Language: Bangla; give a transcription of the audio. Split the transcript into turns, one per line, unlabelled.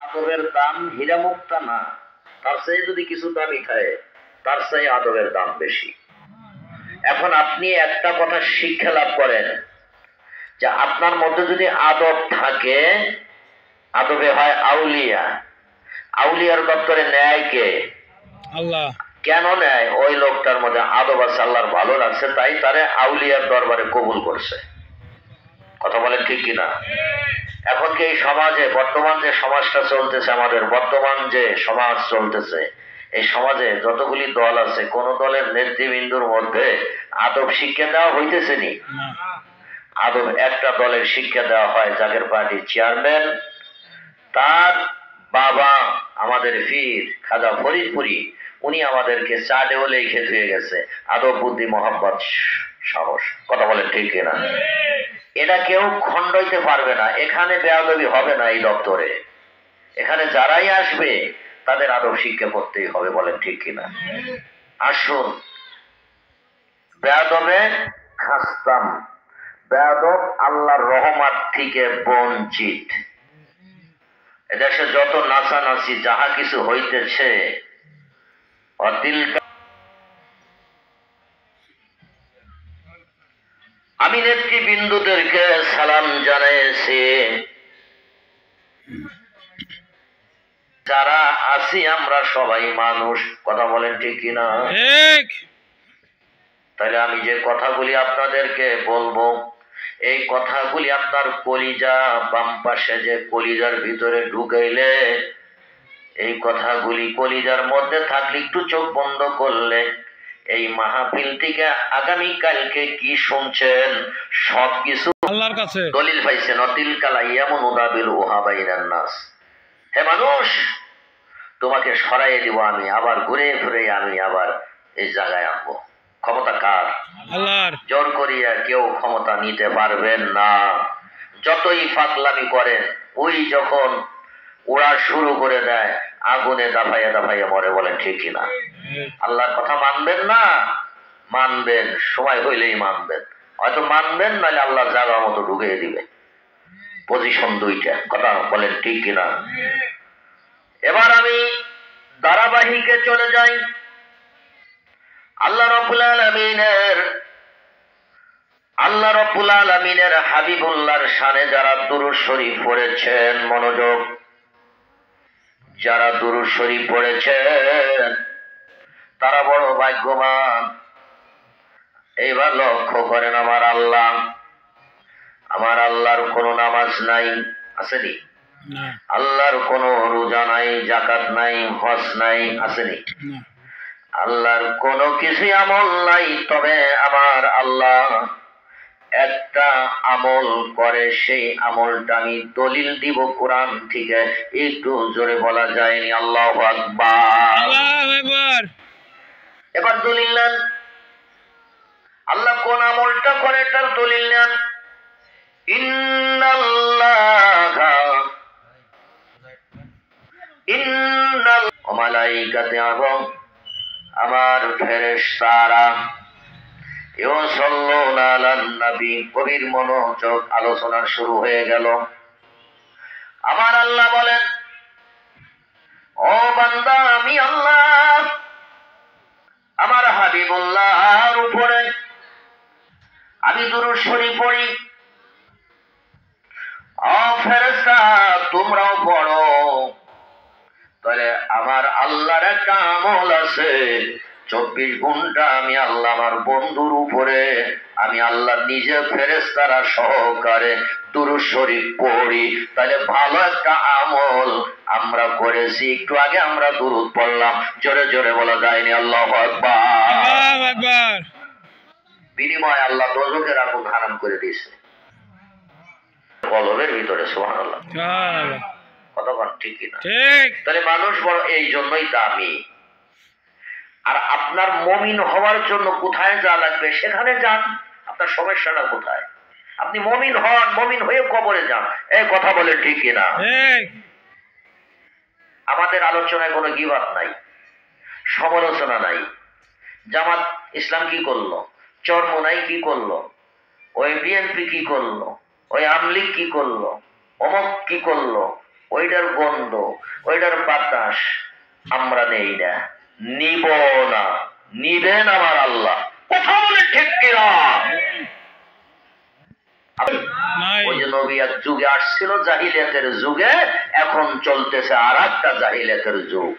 আদবের দাম হীরা মুক্তা না, তার চেয়ে যদি কিছু দামি খায় তার চেয়ে আদবের দাম বেশি। এখন আপনি একটা কথা শিক্ষা লাভ করেন যে আপনার মধ্যে যদি আদব থাকে, আদবে হয় আউলিয়া। আউলিয়ার দপ্তরে নেয় কে? আল্লাহ। কেন নেয়? ওই লোকটার মধ্যে আদব আছে, আল্লাহর ভালো লাগছে, তাই তারে আউলিয়ার দরবারে কবুল করছে। কথা বলেন ঠিক কিনা? এখন কি এই সমাজে বর্তমান যে সমাজটা চলতেছে, আমাদের বর্তমান যে সমাজ চলতেছে, এই সমাজে যতগুলি দল আছে, কোন দলের নেতৃবৃন্দুর মধ্যে আদব শিক্ষা দেওয়া হইতেছে নি? আদব একটা দলের শিক্ষা দেওয়া হয়, জাগের পার্টির চেয়ারম্যান, তার বাবা আমাদের পীর খাজা ফরিদপুরি, উনি আমাদেরকে চাটেও লিখে ধুয়ে গেছে, আদব বুদ্ধি মহব্বত সাহস। কথা বলেন ঠিক কিনা? এটা কেউ খণ্ডাইতে পারবে না। এখানে বেয়াদবি হবে না। এই দপ্তরে এখানে যারাই আসবে তাদের আদব শিক্ষা করতেই হবে। বলেন ঠিক কিনা? আসুন, বেয়াদবে খাস্তাম, বেয়াদব আল্লাহর রহমত থেকে বঞ্চিত। এদেশে যত নাচানাচি যাহা কিছু হইতেছে, আমি নেতৃবৃন্দুদেরকে সালাম জানাইছি। যারা আছি আমরা সবাই মানুষ। কথা বলেন ঠিক কিনা? তাহলে আমি যে কথাগুলি আপনাদেরকে বলবো, এই কথাগুলি আপনার কলিজা, বাম পাশে যে কলিজার ভিতরে ঢুকাইলে, এই কথাগুলি কলিজার মধ্যে থাকলে, একটু চোখ বন্ধ করলে এই মাহফিল থেকে আগামীকালকে কি শুনছেন সবকিছু আল্লাহর কাছে দলিল পাইছেন। অতিল কালা ইয়ামুন উদাবিল উহা বাইনান নাস। হে মানুষ, তোমাকে সরাইয়ে দিব আমি, আবার ঘুরে ফিরে আমি আবার এই জায়গায় আনবো। ক্ষমতা কার? আল্লাহর। জোর করিয়া কেউ ক্ষমতা নিতে পারবেন না। যতই ফাগলামি করেন, ওই যখন ওরা শুরু করে দেয়, আগুনে দাফাইয়া দাফাইয়া মরে। বলেন ঠিক কিনা? আল্লাহর কথা মানবেন না? মানবেন, সময় হইলেই মানবেন। হয়তো মানবেন, নাহলে আল্লাহ জায়গা মতো ঢুকিয়ে দিবে। পজিশন দুইটা। কথা বলেন ঠিক কিনা? এবার আমি ধারাবাহিকে চলে যাই। আল্লাহ রাব্বুল আলামিনের হাবিবুল্লাহর শানে যারা দুরূদ শরীফ পড়েছেন, মনোযোগ, যারা দুরূদ শরীফ পড়েছেন তারা বড় ভাগ্যবান। এইবার লক্ষ্য করেন, আমার আল্লাহর কোনো নামাজ নাই, আসেনি? আল্লাহর কোনো রোজা নাই, জাকাত নাই, হজ নাই, আসেনি? আল্লাহর কোনো কিছুই আমল নাই। তবে আমার আল্লাহ একটা আমল করে, সেই আমলটা আমি দলিল দিব কোরআন থেকে। একটু জোরে বলা যায়নি আল্লাহু আকবার। এবার দলিল নেন, আল্লাহ কোন আমলটা করে তার দলিল নেন। ইন্নাল্লাহা ওয়া মালাইকাতুহু, আমার ফেরেশতারা, ইউসাল্লুনা আলান নবী। গভীর মনোযোগ, আলোচনা শুরু হয়ে গেল। আমার আল্লাহ বলেন, ও বান্দা, আমি আল্লাহ আমার হাবিবুল্লাহর উপরে আমি দুরূদ শরীফ পড়ি। ও ফেরেশতা, তোমরাও পড়ো। তাহলে আমার আল্লাহর একটা আমল আছে, 24 ঘন্টা আমি আল্লাহ আমার বন্ধুর উপরে, আমি আল্লাহ নিজে ফেরেশতারা সহকারে দুরূদ শরীফ পড়ি। তাহলে ভালো একটা আমল আমরা করেছি। একটু আগে আমরা দুরূদ পড়লাম, জোরে জোরে বলা যায়নি আল্লাহু আকবার। বিনিময়ে আল্লাহ দোজখের আগুন হারাম করে দিয়েছে কলবের ভিতরে। সুবহানাল্লাহ। কতক্ষণ ঠিক কিনা? তাহলে মানুষ বড় এই জন্যই দামি। আর আপনার মুমিন হওয়ার জন্য কোথায় যা লাগবে সেখানে যান। আপনার সমস্যাটা কোথায়? আপনি মুমিন হন, মুমিন হয়ে কবরে যান। এই কথা বলে ঠিক কিনা? আমাদের আলোচনায় কোনো গীবাত নাই, সমালোচনা নাই। জামাত ইসলাম কি করলো, চরমোনাই কি করলো, ওই বিএনপি কি করলো, ওই আমলিগ কি করলো, অমক কি করলো, ওইটার গন্ধ, ওইটার বাতাস আমরা নেই না, নিব না, নিবেন আমার আল্লাহ। কথা বলে ঠিক কিনা? ওই যে নবী এক যুগে আসছিল জাহিলিয়াতের যুগে, এখন চলতেছে আর একটা জাহিলিয়াতের যুগ।